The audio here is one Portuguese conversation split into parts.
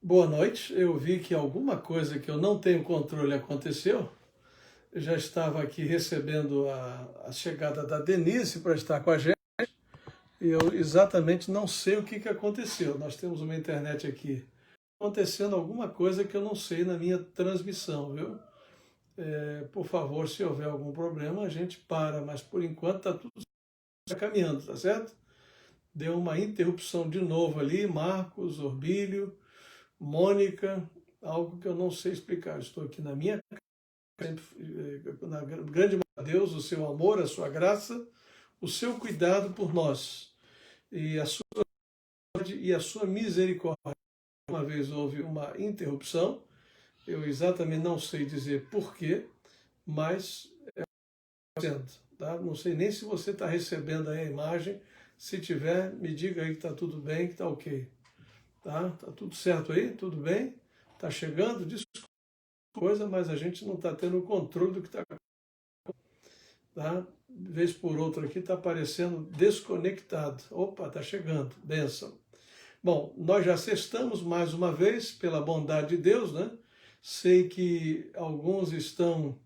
Boa noite. Eu vi que alguma coisa que eu não tenho controle aconteceu. Eu já estava aqui recebendo a chegada da Denise para estar com a gente e eu exatamente não sei o que aconteceu. Nós temos uma internet aqui acontecendo alguma coisa que eu não sei na minha transmissão, viu? Por favor, se houver algum problema, a gente para, mas por enquanto está tudo caminhando, tá certo? Deu uma interrupção de novo ali, Marcos, Orbílio, Mônica, algo que eu não sei explicar. Estou aqui na minha na grande Deus, o seu amor, a sua graça, o seu cuidado por nós e a sua misericórdia. Uma vez houve uma interrupção, eu exatamente não sei dizer porquê, mas tá? Não sei nem se você está recebendo aí a imagem. Se tiver, me diga aí que está tudo bem, que está ok. Tá? Tá tudo certo aí? Tudo bem? Está chegando? Desculpa coisa, mas a gente não está tendo o controle do que está. Tá? Vez por outra aqui está aparecendo desconectado. Opa, está chegando. Bênção. Bom, nós já sextamos mais uma vez, pela bondade de Deus, né? Sei que alguns estão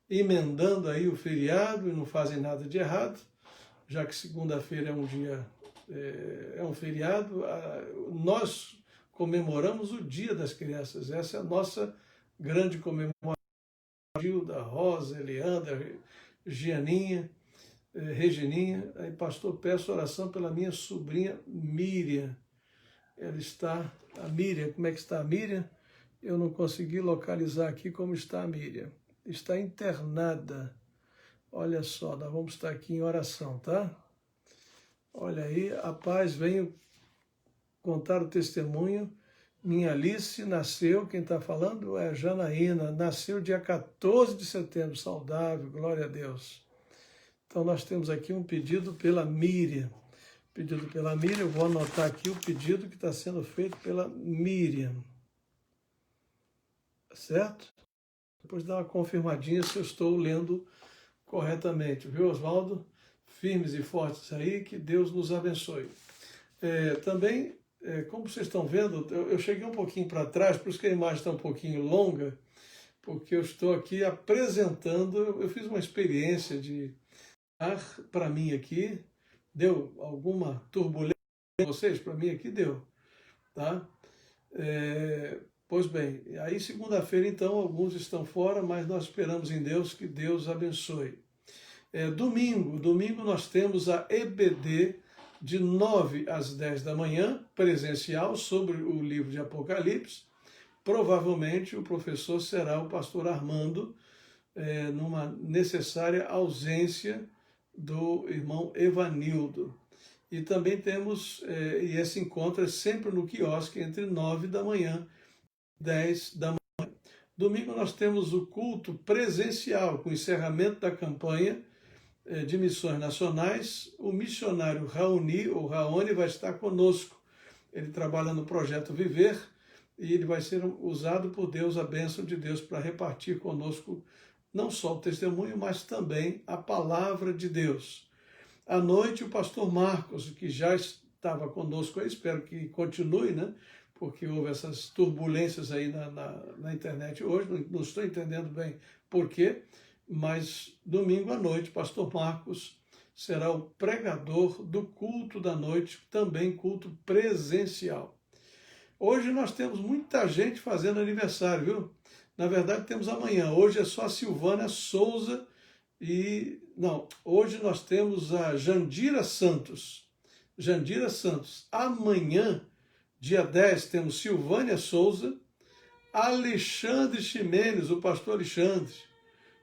emendando aí o feriado e não fazem nada de errado, já que segunda-feira é um dia, é um feriado. Nós comemoramos o Dia das Crianças. Essa é a nossa grande comemoração. Gilda, Rosa, Eliandra, Gianinha, Regininha. Aí, pastor, peço oração pela minha sobrinha Miriam. Ela está, a Miriam, como é que está a Miriam? Eu não consegui localizar aqui como está a Miriam. Está internada. Olha só, nós vamos estar aqui em oração, tá? Olha aí, a paz, venho contar o testemunho. Minha Alice nasceu, quem está falando é a Janaína, nasceu dia 14 de setembro, saudável, glória a Deus. Então nós temos aqui um pedido pela Miriam. Pedido pela Miriam, eu vou anotar aqui o pedido que está sendo feito pela Miriam. Certo? Depois dá uma confirmadinha se eu estou lendo corretamente, viu, Oswaldo? Firmes e fortes aí, que Deus nos abençoe. Também, como vocês estão vendo, eu cheguei um pouquinho para trás, por isso que a imagem está um pouquinho longa, porque eu estou aqui apresentando, eu fiz uma experiência de ar para mim aqui, deu alguma turbulência para vocês? Para mim aqui deu, tá? Pois bem, aí segunda-feira então alguns estão fora, mas nós esperamos em Deus que Deus abençoe. Domingo nós temos a EBD de 9 às 10 da manhã, presencial, sobre o livro de Apocalipse. Provavelmente o professor será o pastor Armando, numa necessária ausência do irmão Evanildo. E também temos, e esse encontro é sempre no quiosque, entre 9 da manhã e 10 da manhã. Domingo nós temos o culto presencial, com o encerramento da campanha de missões nacionais. O missionário Raoni, ou Raoni, vai estar conosco. Ele trabalha no Projeto Viver e ele vai ser usado por Deus, a bênção de Deus, para repartir conosco não só o testemunho, mas também a palavra de Deus. À noite, o pastor Marcos, que já estava conosco, eu espero que continue, né? Porque houve essas turbulências aí na internet hoje, não estou entendendo bem por quê, mas domingo à noite, pastor Marcos será o pregador do culto da noite, também culto presencial. Hoje nós temos muita gente fazendo aniversário, viu? Na verdade temos amanhã, hoje é só a Silvana Souza e... Não, hoje nós temos a Jandira Santos. Jandira Santos. Amanhã, dia 10, temos Silvânia Souza, Alexandre Ximenes, o pastor Alexandre.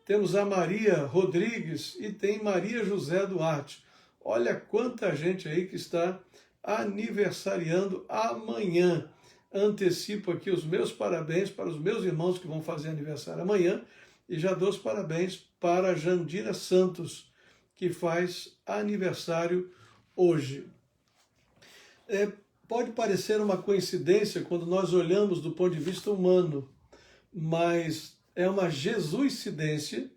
Temos a Maria Rodrigues e tem Maria José Duarte. Olha quanta gente aí que está aniversariando amanhã. Antecipo aqui os meus parabéns para os meus irmãos que vão fazer aniversário amanhã e já dou os parabéns para a Jandira Santos, que faz aniversário hoje. Pode parecer uma coincidência quando nós olhamos do ponto de vista humano, mas é uma jesuicidência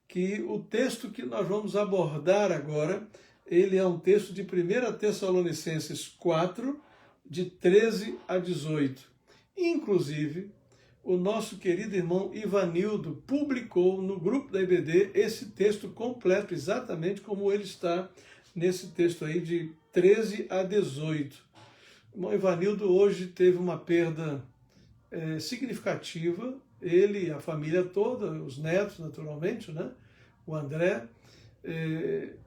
que o texto que nós vamos abordar agora, ele é um texto de 1 Tessalonicenses 4, de 13 a 18. Inclusive, o nosso querido irmão Ivanildo publicou no grupo da IBD esse texto completo, exatamente como ele está nesse texto aí de 13 a 18. O irmão Ivanildo hoje teve uma perda significativa, ele, a família toda, os netos naturalmente, né? O André,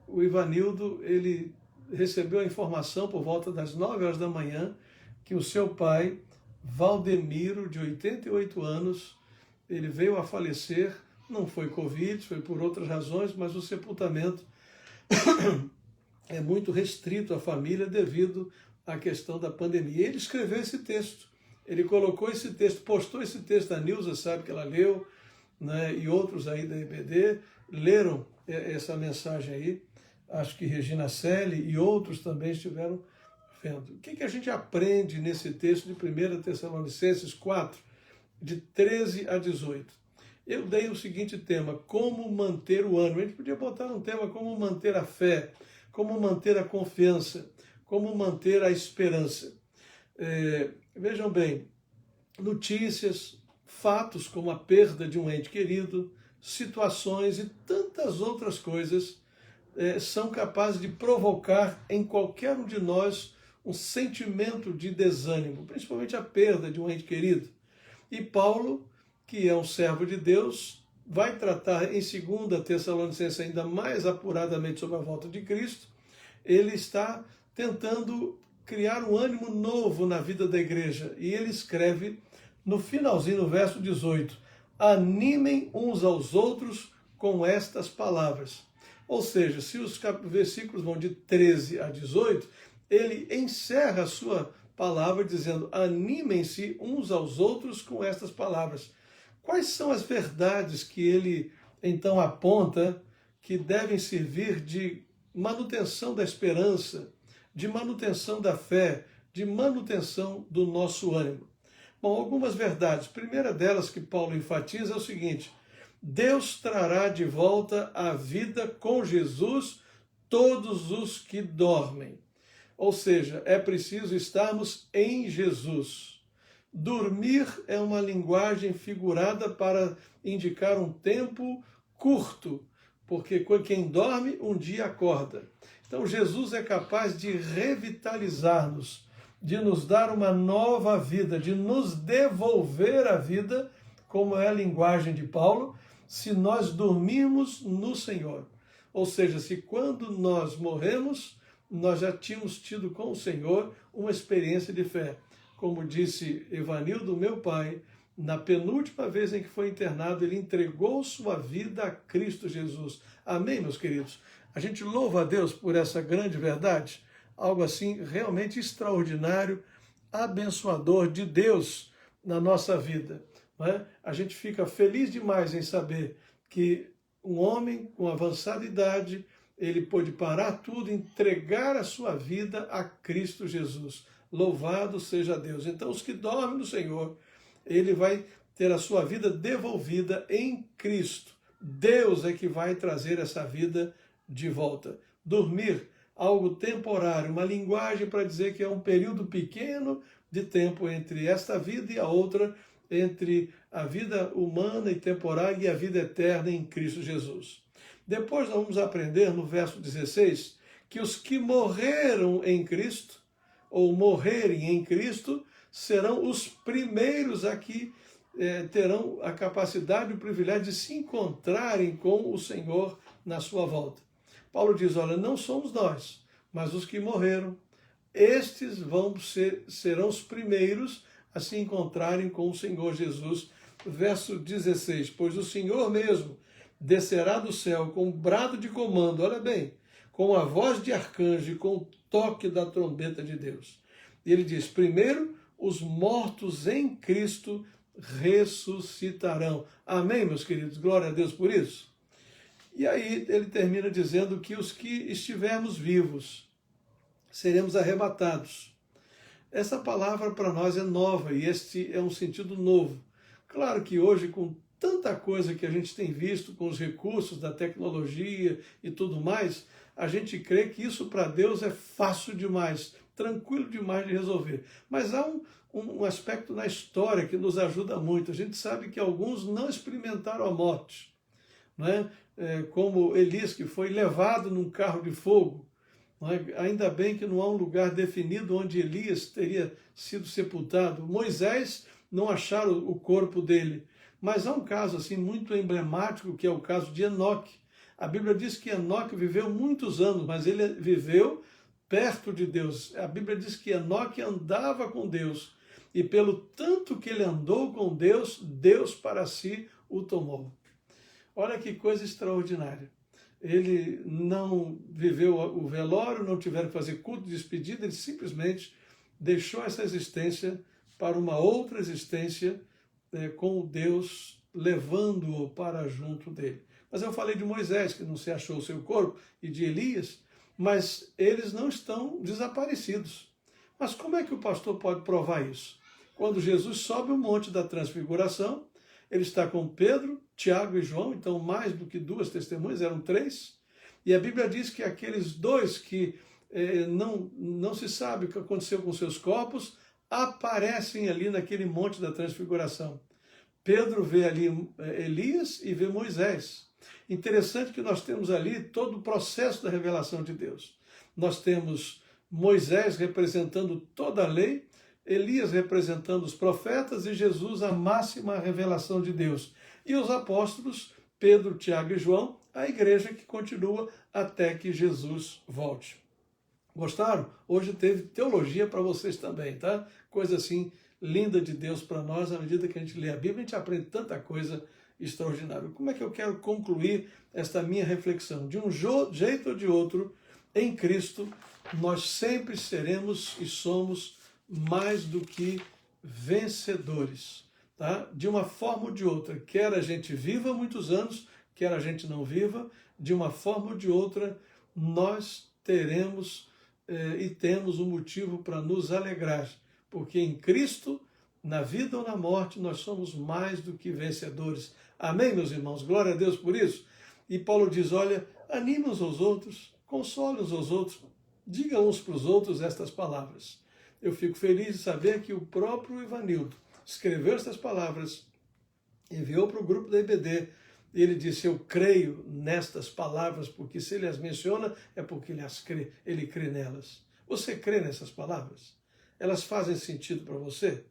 o Ivanildo, ele recebeu a informação por volta das 9 horas da manhã que o seu pai, Valdemiro, de 88 anos, ele veio a falecer, não foi Covid, foi por outras razões, mas o sepultamento é muito restrito à família devido à questão da pandemia. Ele escreveu esse texto, ele colocou esse texto, postou esse texto, a Nilza sabe que ela leu, né, e outros aí da EBD leram essa mensagem aí, acho que Regina Selle e outros também estiveram vendo. O que a gente aprende nesse texto de 1 Tessalonicenses 4, de 13 a 18? Eu dei o seguinte tema, como manter o ânimo. A gente podia botar um tema como manter a fé, como manter a confiança, como manter a esperança. Vejam bem, notícias, fatos como a perda de um ente querido, situações e tantas outras coisas são capazes de provocar em qualquer um de nós um sentimento de desânimo, principalmente a perda de um ente querido. E Paulo, que é um servo de Deus, vai tratar em 2 Tessalonicenses ainda mais apuradamente sobre a volta de Cristo. Ele está tentando criar um ânimo novo na vida da igreja. E ele escreve no finalzinho, no verso 18, animem uns aos outros com estas palavras. Ou seja, se os versículos vão de 13 a 18, ele encerra a sua palavra dizendo, animem-se uns aos outros com estas palavras. Quais são as verdades que ele então aponta que devem servir de manutenção da esperança, de manutenção da fé, de manutenção do nosso ânimo? Bom, algumas verdades. A primeira delas que Paulo enfatiza é o seguinte, Deus trará de volta à vida com Jesus todos os que dormem. Ou seja, é preciso estarmos em Jesus. Dormir é uma linguagem figurada para indicar um tempo curto, porque quem dorme um dia acorda. Então Jesus é capaz de revitalizar-nos, de nos dar uma nova vida, de nos devolver a vida, como é a linguagem de Paulo, se nós dormirmos no Senhor. Ou seja, se quando nós morremos, nós já tínhamos tido com o Senhor uma experiência de fé. Como disse Evanildo, meu pai, na penúltima vez em que foi internado, ele entregou sua vida a Cristo Jesus. Amém, meus queridos? A gente louva a Deus por essa grande verdade, algo assim realmente extraordinário, abençoador de Deus na nossa vida. Não é? A gente fica feliz demais em saber que um homem com avançada idade, ele pôde parar tudo, entregar a sua vida a Cristo Jesus. Louvado seja Deus. Então, os que dormem no Senhor, ele vai ter a sua vida devolvida em Cristo. Deus é que vai trazer essa vida de volta. Dormir, algo temporário, uma linguagem para dizer que é um período pequeno de tempo entre esta vida e a outra, entre a vida humana e temporária e a vida eterna em Cristo Jesus. Depois nós vamos aprender no verso 16 que os que morreram em Cristo, ou morrerem em Cristo, serão os primeiros a que terão a capacidade e o privilégio de se encontrarem com o Senhor na sua volta. Paulo diz, olha, não somos nós, mas os que morreram, estes serão os primeiros a se encontrarem com o Senhor Jesus. Verso 16, pois o Senhor mesmo descerá do céu com um brado de comando, olha bem, com a voz de arcanjo e com o toque da trombeta de Deus. E ele diz, primeiro, os mortos em Cristo ressuscitarão. Amém, meus queridos? Glória a Deus por isso. E aí ele termina dizendo que os que estivermos vivos seremos arrebatados. Essa palavra para nós é nova e este é um sentido novo. Claro que hoje, com tanta coisa que a gente tem visto com os recursos da tecnologia e tudo mais, a gente crê que isso para Deus é fácil demais, tranquilo demais de resolver. Mas há um aspecto na história que nos ajuda muito. A gente sabe que alguns não experimentaram a morte, não é? Como Elias, que foi levado num carro de fogo. Não é? Ainda bem que não há um lugar definido onde Elias teria sido sepultado. Moisés, não acharam o corpo dele. Mas há um caso assim muito emblemático, que é o caso de Enoque. A Bíblia diz que Enoque viveu muitos anos, mas ele viveu perto de Deus. A Bíblia diz que Enoque andava com Deus, e pelo tanto que ele andou com Deus, Deus para si o tomou. Olha que coisa extraordinária. Ele não viveu o velório, não tiveram que fazer culto de despedida, ele simplesmente deixou essa existência para uma outra existência, com Deus levando-o para junto dele. Mas eu falei de Moisés, que não se achou o seu corpo, e de Elias, mas eles não estão desaparecidos. Mas como é que o pastor pode provar isso? Quando Jesus sobe o monte da transfiguração, ele está com Pedro, Tiago e João, então mais do que duas testemunhas, eram três, e a Bíblia diz que aqueles dois que não se sabe o que aconteceu com seus corpos, aparecem ali naquele monte da transfiguração. Pedro vê ali Elias e vê Moisés. Interessante que nós temos ali todo o processo da revelação de Deus. Nós temos Moisés representando toda a lei, Elias representando os profetas e Jesus a máxima revelação de Deus. E os apóstolos, Pedro, Tiago e João, a igreja que continua até que Jesus volte. Gostaram? Hoje teve teologia para vocês também, tá? Coisa assim linda de Deus para nós. À medida que a gente lê a Bíblia, a gente aprende tanta coisa extraordinária. Como é que eu quero concluir esta minha reflexão? De um jeito ou de outro, em Cristo, nós sempre seremos e somos mais do que vencedores, tá? De uma forma ou de outra, quer a gente viva muitos anos, quer a gente não viva, de uma forma ou de outra, nós teremos e temos um motivo para nos alegrar, porque em Cristo, na vida ou na morte, nós somos mais do que vencedores. Amém, meus irmãos? Glória a Deus por isso. E Paulo diz, olha, anime uns aos outros, console uns aos outros, diga uns para os outros estas palavras. Eu fico feliz de saber que o próprio Ivanildo escreveu estas palavras, enviou para o grupo da IBD, e ele disse, eu creio nestas palavras, porque se ele as menciona, é porque ele crê nelas. Você crê nessas palavras? Elas fazem sentido para você?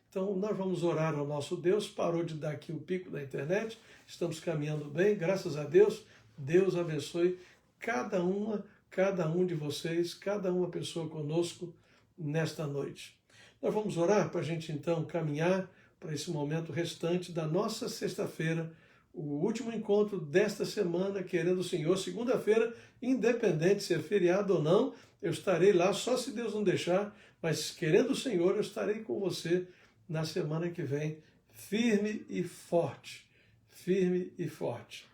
Então, nós vamos orar ao nosso Deus. Parou de dar aqui o pico da internet, estamos caminhando bem, graças a Deus. Deus abençoe cada um de vocês, cada uma pessoa conosco nesta noite. Nós vamos orar para a gente, então, caminhar para esse momento restante da nossa sexta-feira, o último encontro desta semana, querendo o Senhor. Segunda-feira, independente se é feriado ou não, eu estarei lá, só se Deus não deixar, mas querendo o Senhor, eu estarei com você na semana que vem, firme e forte. Firme e forte.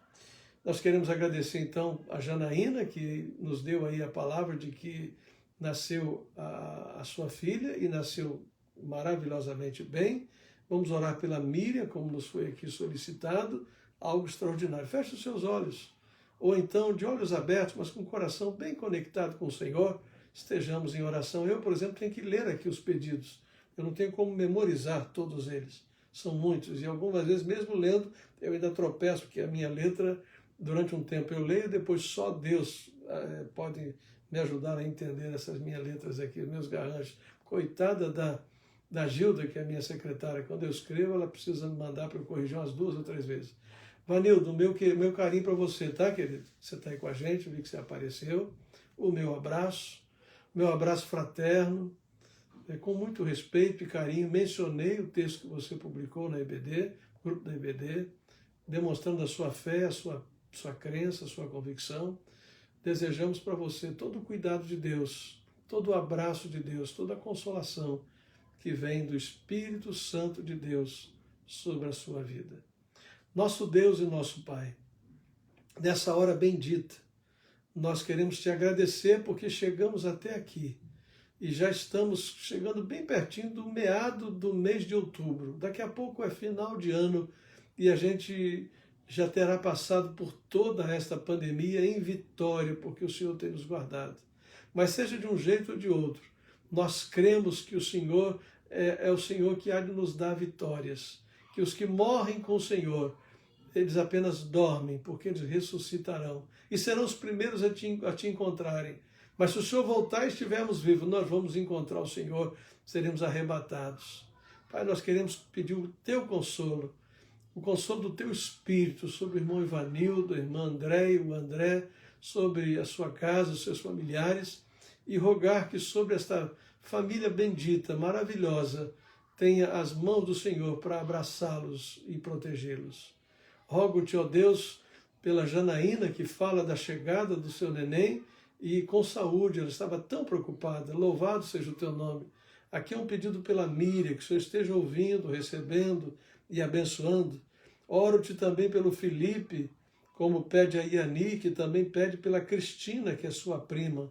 Nós queremos agradecer, então, a Janaína, que nos deu aí a palavra de que nasceu a sua filha e nasceu maravilhosamente bem. Vamos orar pela Miriam, como nos foi aqui solicitado, algo extraordinário. Feche os seus olhos, ou então de olhos abertos, mas com o coração bem conectado com o Senhor, estejamos em oração. Eu, por exemplo, tenho que ler aqui os pedidos. Eu não tenho como memorizar todos eles. São muitos, e algumas vezes, mesmo lendo, eu ainda tropeço, porque a minha letra, durante um tempo eu leio, depois só Deus pode me ajudar a entender essas minhas letras aqui, meus garranchos. Coitada da Gilda, que é a minha secretária, quando eu escrevo, ela precisa me mandar para eu corrigir umas 2 ou 3 vezes. Vanildo, meu carinho para você, tá, querido? Você está aí com a gente, eu vi que você apareceu. O meu abraço fraterno, com muito respeito e carinho. Mencionei o texto que você publicou na IBD, grupo da IBD, demonstrando a sua fé, a sua crença, a sua convicção. Desejamos para você todo o cuidado de Deus, todo o abraço de Deus, toda a consolação que vem do Espírito Santo de Deus sobre a sua vida. Nosso Deus e nosso Pai, nessa hora bendita, nós queremos te agradecer porque chegamos até aqui e já estamos chegando bem pertinho do meado do mês de outubro. Daqui a pouco é final de ano e a gente já terá passado por toda esta pandemia em vitória, porque o Senhor tem nos guardado. Mas seja de um jeito ou de outro, nós cremos que o Senhor é o Senhor que há de nos dar vitórias. Que os que morrem com o Senhor, eles apenas dormem, porque eles ressuscitarão. E serão os primeiros a te encontrarem. Mas se o Senhor voltar e estivermos vivos, nós vamos encontrar o Senhor, seremos arrebatados. Pai, nós queremos pedir o teu consolo, o consolo do teu Espírito sobre o irmão Ivanildo, a irmã André, o André, sobre a sua casa, os seus familiares, e rogar que sobre esta família bendita, maravilhosa, tenha as mãos do Senhor para abraçá-los e protegê-los. Rogo-te, ó Deus, pela Janaína, que fala da chegada do seu neném, e com saúde, ela estava tão preocupada. Louvado seja o teu nome. Aqui é um pedido pela Miriam, que o Senhor esteja ouvindo, recebendo e abençoando. Oro-te também pelo Felipe, como pede a Iani, que também pede pela Cristina, que é sua prima.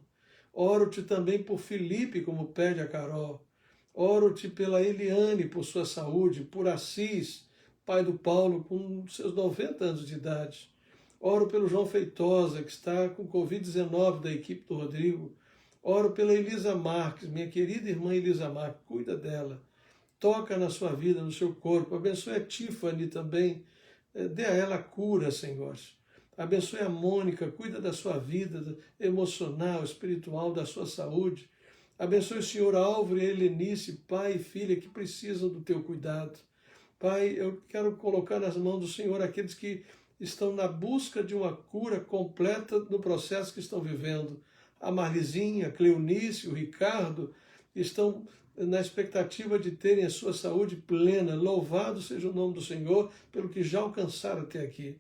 Oro-te também por Felipe, como pede a Carol. Oro-te pela Eliane, por sua saúde, por Assis, pai do Paulo, com seus 90 anos de idade. Oro pelo João Feitosa, que está com Covid-19 da equipe do Rodrigo. Oro pela Elisa Marques, minha querida irmã Elisa Marques, cuida dela. Toca na sua vida, no seu corpo. Abençoe a Tiffany também. Dê a ela cura, Senhor. Abençoe a Mônica, cuida da sua vida emocional, espiritual, da sua saúde. Abençoe o senhor Álvaro e a Helenice, pai e filha, que precisam do teu cuidado. Pai, eu quero colocar nas mãos do Senhor aqueles que estão na busca de uma cura completa no processo que estão vivendo. A Marlizinha, a Cleonice, o Ricardo, estão na expectativa de terem a sua saúde plena. Louvado seja o nome do Senhor pelo que já alcançaram até aqui.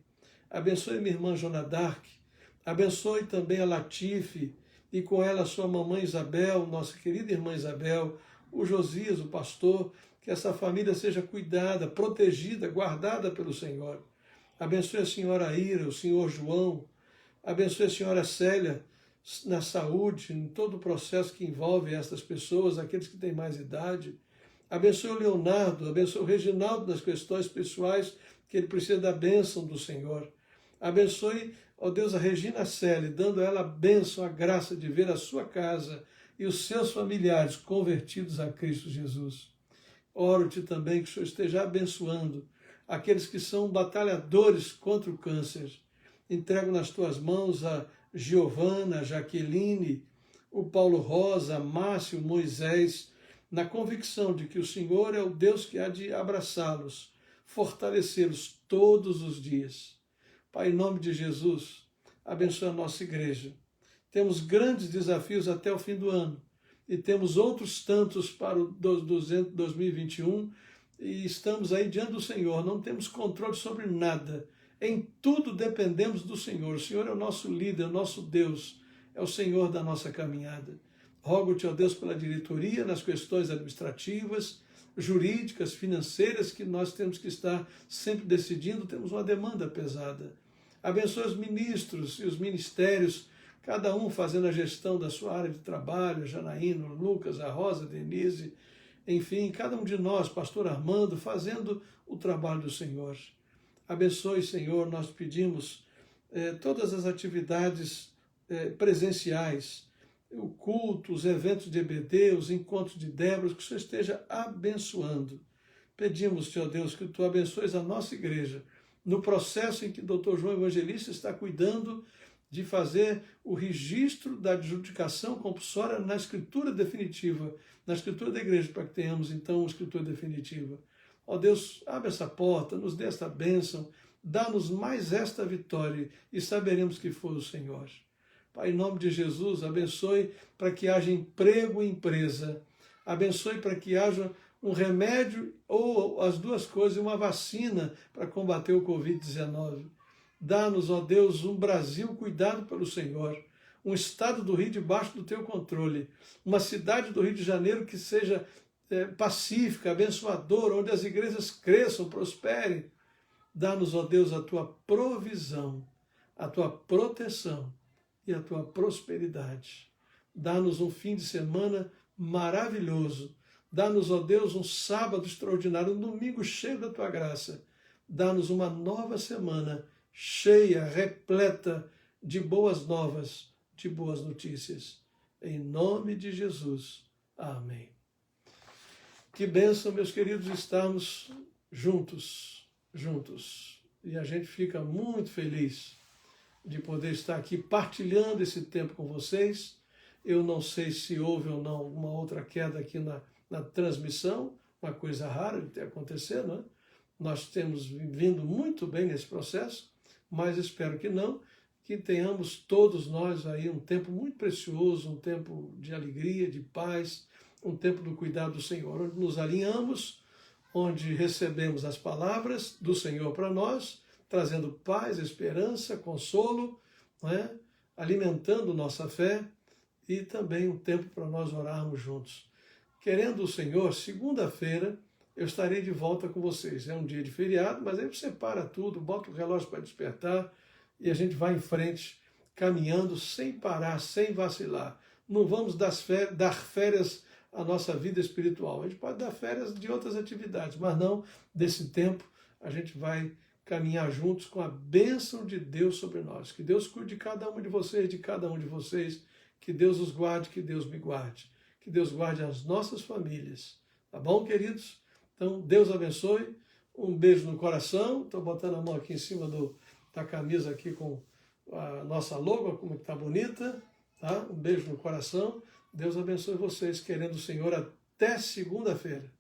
Abençoe minha irmã Jonadark, abençoe também a Latife, e com ela a sua mamãe Isabel, nossa querida irmã Isabel, o Josias, o pastor, que essa família seja cuidada, protegida, guardada pelo Senhor. Abençoe a senhora Ira, o senhor João, abençoe a senhora Célia na saúde, em todo o processo que envolve essas pessoas, aqueles que têm mais idade. Abençoe o Leonardo, abençoe o Reginaldo nas questões pessoais, que ele precisa da bênção do Senhor. Abençoe, ó Deus, a Regina Celi, dando a ela a bênção, a graça de ver a sua casa e os seus familiares convertidos a Cristo Jesus. Oro-te também que o Senhor esteja abençoando aqueles que são batalhadores contra o câncer. Entrego nas tuas mãos a Giovana, a Jaqueline, o Paulo Rosa, a Márcio, Moisés, na convicção de que o Senhor é o Deus que há de abraçá-los, fortalecê-los todos os dias. Pai, em nome de Jesus, abençoa a nossa igreja. Temos grandes desafios até o fim do ano e temos outros tantos para o 2021 e estamos aí diante do Senhor, não temos controle sobre nada. Em tudo dependemos do Senhor. O Senhor é o nosso líder, o nosso Deus, é o Senhor da nossa caminhada. Rogo-te, ó Deus, pela diretoria nas questões administrativas, jurídicas, financeiras, que nós temos que estar sempre decidindo, temos uma demanda pesada. Abençoa os ministros e os ministérios, cada um fazendo a gestão da sua área de trabalho, Janaína, Lucas, a Rosa, a Denise, enfim, cada um de nós, pastor Armando, fazendo o trabalho do Senhor. Abençoe, Senhor, nós pedimos todas as atividades presenciais, o culto, os eventos de EBD, os encontros de Débora, que o Senhor esteja abençoando. Pedimos-te, ó Deus, que tu abençoes a nossa igreja, no processo em que o Dr. João Evangelista está cuidando de fazer o registro da adjudicação compulsória na escritura definitiva, na escritura da igreja, para que tenhamos, então, uma escritura definitiva. Ó Deus, abre essa porta, nos dê esta bênção, dá-nos mais esta vitória e saberemos que foi o Senhor. Pai, em nome de Jesus, abençoe para que haja emprego e empresa. Abençoe para que haja um remédio ou as duas coisas, uma vacina para combater o Covid-19. Dá-nos, ó Deus, um Brasil cuidado pelo Senhor, um estado do Rio debaixo do teu controle, uma cidade do Rio de Janeiro que seja pacífica, abençoadora, onde as igrejas cresçam, prosperem. Dá-nos, ó Deus, a tua provisão, a tua proteção e a tua prosperidade. Dá-nos um fim de semana maravilhoso. Dá-nos, ó Deus, um sábado extraordinário, um domingo cheio da tua graça. Dá-nos uma nova semana cheia, repleta de boas novas, de boas notícias. Em nome de Jesus. Amém. Que bênção, meus queridos, estarmos juntos. E a gente fica muito feliz de poder estar aqui partilhando esse tempo com vocês. Eu não sei se houve ou não alguma outra queda aqui na transmissão, uma coisa rara de ter acontecido, né? Nós temos vindo muito bem nesse processo, mas espero que não, que tenhamos todos nós aí um tempo muito precioso, um tempo de alegria, de paz, um tempo do cuidado do Senhor, onde nos alinhamos, onde recebemos as palavras do Senhor para nós, trazendo paz, esperança, consolo, não é? Alimentando nossa fé e também um tempo para nós orarmos juntos. Querendo o Senhor, segunda-feira eu estarei de volta com vocês. É um dia de feriado, mas aí você para tudo, bota o relógio para despertar e a gente vai em frente, caminhando sem parar, sem vacilar. Não vamos dar férias à nossa vida espiritual. A gente pode dar férias de outras atividades, mas não desse tempo. A gente vai caminhar juntos com a bênção de Deus sobre nós. Que Deus cuide de cada um de vocês, que Deus os guarde, que Deus me guarde. Que Deus guarde as nossas famílias. Tá bom, queridos? Então, Deus abençoe. Um beijo no coração. Estou botando a mão aqui em cima da camisa aqui com a nossa logo, como está bonita. Tá? Um beijo no coração. Deus abençoe vocês, querendo o Senhor, até segunda-feira.